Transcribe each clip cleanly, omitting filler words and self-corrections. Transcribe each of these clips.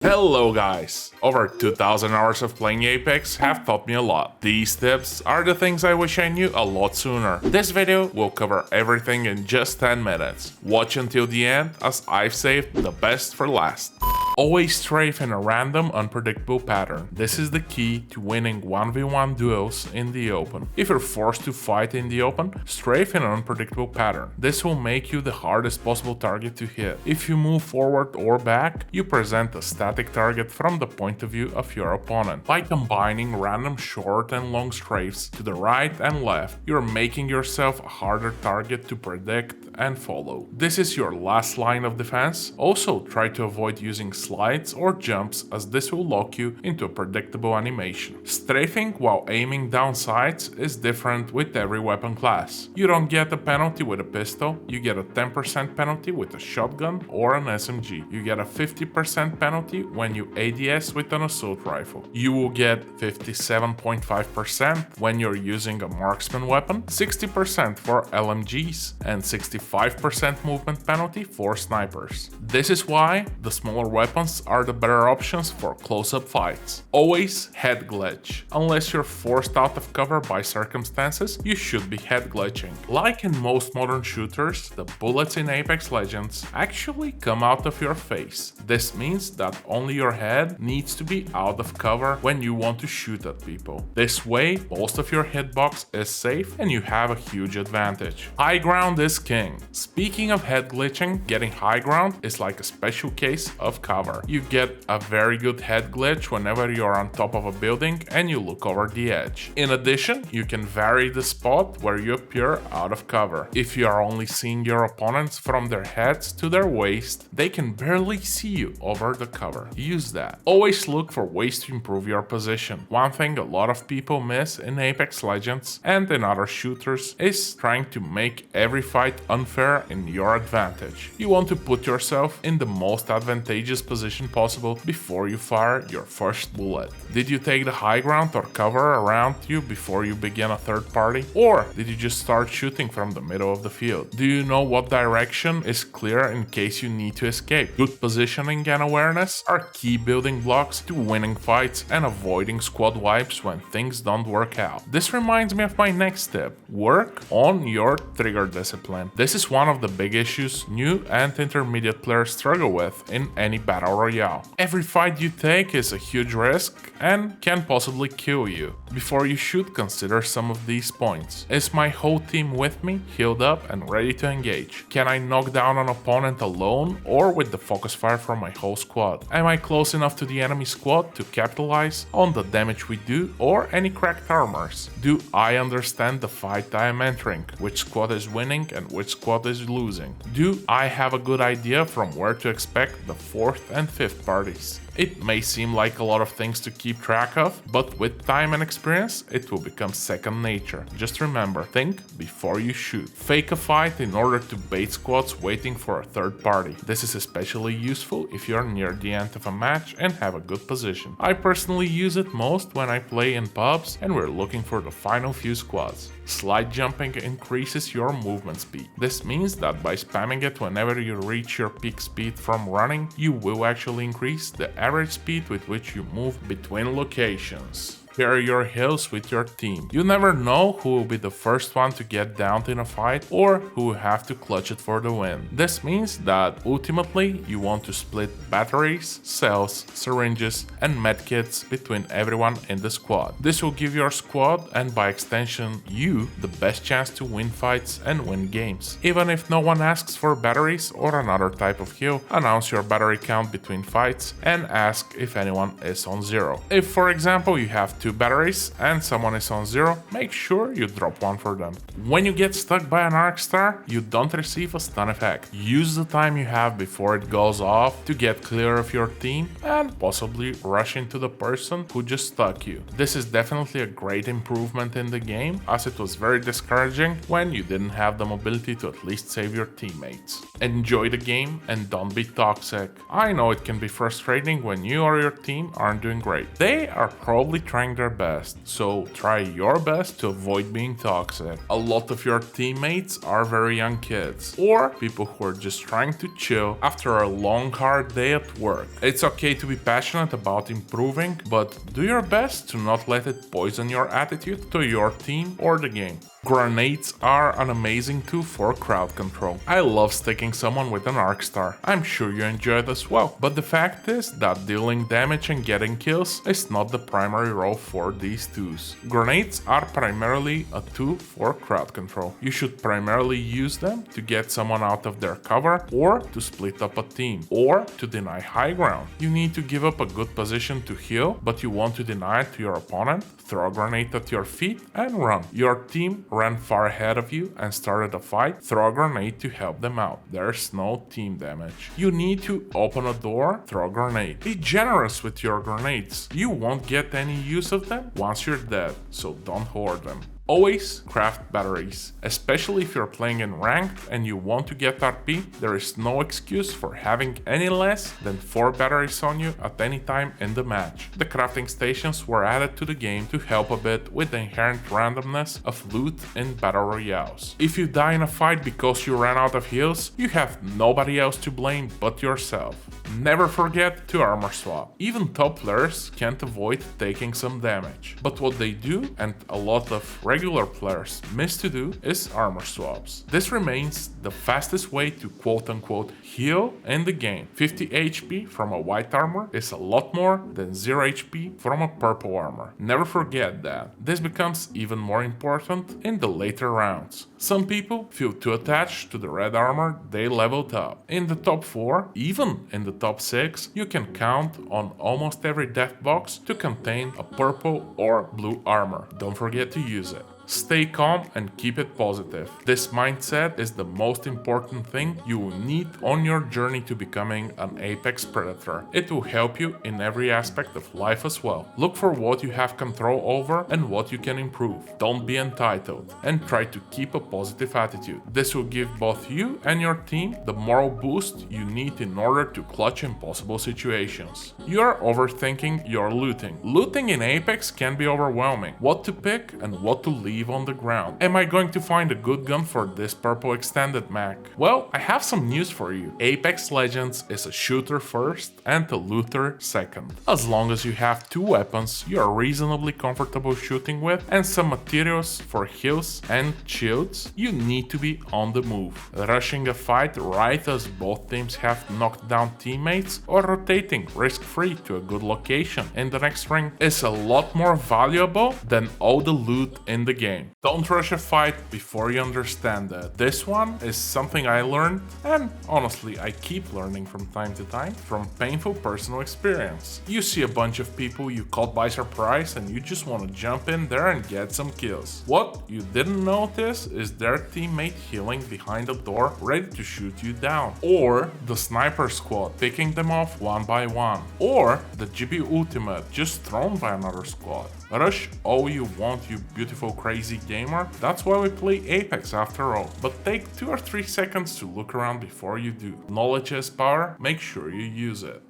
Hello guys! Over 2000 hours of playing Apex have taught me a lot. These tips are the things I wish I knew a lot sooner. This video will cover everything in just 10 minutes. Watch until the end as I've saved the best for last. Always strafe in a random, unpredictable pattern. This is the key to winning 1v1 duels in the open. If you're forced to fight in the open, strafe in an unpredictable pattern. This will make you the hardest possible target to hit. If you move forward or back, you present a static target from the point of view of your opponent. By combining random short and long strafes to the right and left, you're making yourself a harder target to predict and follow. This is your last line of defense. Also, try to avoid using slides or jumps, as this will lock you into a predictable animation. Strafing while aiming down sights is different with every weapon class. You don't get a penalty with a pistol, you get a 10% penalty with a shotgun or an SMG. You get a 50% penalty when you ADS with an assault rifle. You will get 57.5% when you're using a marksman weapon, 60% for LMGs, and 65% movement penalty for snipers. This is why the smaller weapons are the better options for close-up fights. Always head glitch. Unless you're forced out of cover by circumstances, you should be head glitching. Like in most modern shooters, the bullets in Apex Legends actually come out of your face. This means that only your head needs to be out of cover when you want to shoot at people. This way, most of your hitbox is safe and you have a huge advantage. High ground is king. Speaking of head glitching, getting high ground is like a special case of cover. You get a very good head glitch whenever you're on top of a building and you look over the edge. In addition, you can vary the spot where you appear out of cover. If you are only seeing your opponents from their heads to their waist, they can barely see you over the cover. Use that. Always look for ways to improve your position. One thing a lot of people miss in Apex Legends and in other shooters is trying to make every fight unfair in your advantage. You want to put yourself in the most advantageous position possible before you fire your first bullet. Did you take the high ground or cover around you before you begin a third party? Or did you just start shooting from the middle of the field? Do you know what direction is clear in case you need to escape? Good positioning and awareness are key building blocks to winning fights and avoiding squad wipes when things don't work out. This reminds me of my next tip. Work on your trigger discipline. This is one of the big issues new and intermediate players struggle with in any battle royale. Every fight you take is a huge risk and can possibly kill you. Before you shoot, consider some of these points. Is my whole team with me, healed up and ready to engage? Can I knock down an opponent alone or with the focus fire from my whole squad? Am I close enough to the enemy squad to capitalize on the damage we do or any cracked armors? Do I understand the fight I am entering? Which squad is winning and which squad is losing? Do I have a good idea from where to expect the fourth and fifth parties? It may seem like a lot of things to keep track of, but with time and experience, it will become second nature. Just remember, think before you shoot. Fake a fight in order to bait squads waiting for a third party. This is especially useful if you're near the end of a match and have a good position. I personally use it most when I play in pubs and we're looking for the final few squads. Slide jumping increases your movement speed. This means that by spamming it whenever you reach your peak speed from running, you will actually increase the average speed with which you move between locations. Share your hills with your team. You never know who will be the first one to get downed in a fight or who will have to clutch it for the win. This means that ultimately you want to split batteries, cells, syringes, and medkits between everyone in the squad. This will give your squad, and by extension you, the best chance to win fights and win games. Even if no one asks for batteries or another type of heal, announce your battery count between fights and ask if anyone is on 0. If, for example, you have 2 batteries and someone is on 0, make sure you drop one for them. When you get stuck by an arc star, you don't receive a stun effect. Use the time you have before it goes off to get clear of your team and possibly rush into the person who just stuck you. This is definitely a great improvement in the game, as it was very discouraging when you didn't have the mobility to at least save your teammates. Enjoy the game and don't be toxic. I know it can be frustrating when you or your team aren't doing great. They are probably trying their best, so try your best to avoid being toxic. A lot of your teammates are very young kids, or people who are just trying to chill after a long hard day at work. It's okay to be passionate about improving, but do your best to not let it poison your attitude to your team or the game. Grenades are an amazing tool for crowd control. I love sticking someone with an arc star. I'm sure you enjoy it as well. But the fact is that dealing damage and getting kills is not the primary role for these tools. Grenades are primarily a tool for crowd control. You should primarily use them to get someone out of their cover, or to split up a team, or to deny high ground. You need to give up a good position to heal, but you want to deny it to your opponent, throw a grenade at your feet and run. Your team ran far ahead of you and started a fight, throw a grenade to help them out. There's no team damage. You need to open a door, throw a grenade. Be generous with your grenades. You won't get any use of them once you're dead, so don't hoard them. Always craft batteries, especially if you're playing in ranked and you want to get RP. There is no excuse for having any less than 4 batteries on you at any time in the match. The crafting stations were added to the game to help a bit with the inherent randomness of loot in battle royales. If you die in a fight because you ran out of heals, you have nobody else to blame but yourself. Never forget to armor swap. Even top players can't avoid taking some damage, but what they do, and a lot of regular players miss to do, is armor swaps. This remains the fastest way to quote-unquote heal in the game. 50 HP from a white armor is a lot more than 0 HP from a purple armor. Never forget that. This becomes even more important in the later rounds. Some people feel too attached to the red armor they leveled up. In the top 4, even in the top 6, you can count on almost every death box to contain a purple or blue armor. Don't forget to use it. Stay calm and keep it positive. This mindset is the most important thing you will need on your journey to becoming an Apex Predator. It will help you in every aspect of life as well. Look for what you have control over and what you can improve. Don't be entitled, and try to keep a positive attitude. This will give both you and your team the moral boost you need in order to clutch impossible situations. You are overthinking your looting. Looting in Apex can be overwhelming. What to pick and what to leave on the ground. Am I going to find a good gun for this purple extended mag? Well, I have some news for you. Apex Legends is a shooter first and a looter second. As long as you have 2 weapons you are reasonably comfortable shooting with and some materials for heals and shields, you need to be on the move. Rushing a fight right as both teams have knocked down teammates, or rotating risk-free to a good location in the next ring, is a lot more valuable than all the loot in the game. Don't rush a fight before you understand that. This one is something I learned, and honestly I keep learning from time to time, from painful personal experience. You see a bunch of people you caught by surprise and you just want to jump in there and get some kills. What you didn't notice is their teammate healing behind a door ready to shoot you down, or the sniper squad picking them off one by one, or the GB ultimate just thrown by another squad. Rush all you want, you beautiful crazy gamer. That's why we play Apex after all. But take 2 or 3 seconds to look around before you do. Knowledge is power, make sure you use it.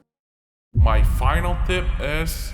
My final tip is: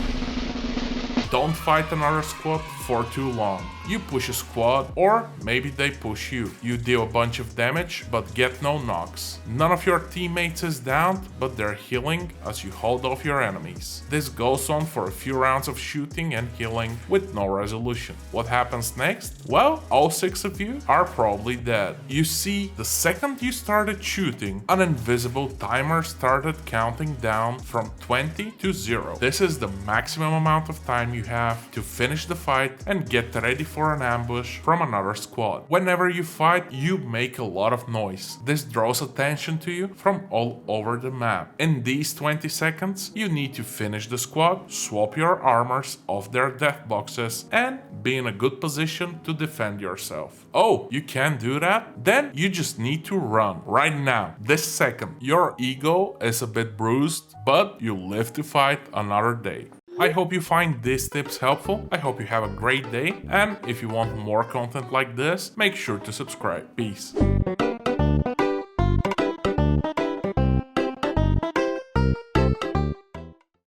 don't fight another squad for too long. You push a squad, or maybe they push you. You deal a bunch of damage, but get no knocks. None of your teammates is down, but they're healing as you hold off your enemies. This goes on for a few rounds of shooting and healing with no resolution. What happens next? Well, all 6 of you are probably dead. You see, the second you started shooting, an invisible timer started counting down from 20 to 0. This is the maximum amount of time you have to finish the fight and get ready for an ambush from another squad. Whenever you fight, you make a lot of noise. This draws attention to you from all over the map. In these 20 seconds, you need to finish the squad, swap your armors off their death boxes, and be in a good position to defend yourself. Oh, you can't do that? Then you just need to run right now, this second. Your ego is a bit bruised, but you live to fight another day. I hope you find these tips helpful. I hope you have a great day, and if you want more content like this, make sure to subscribe. Peace.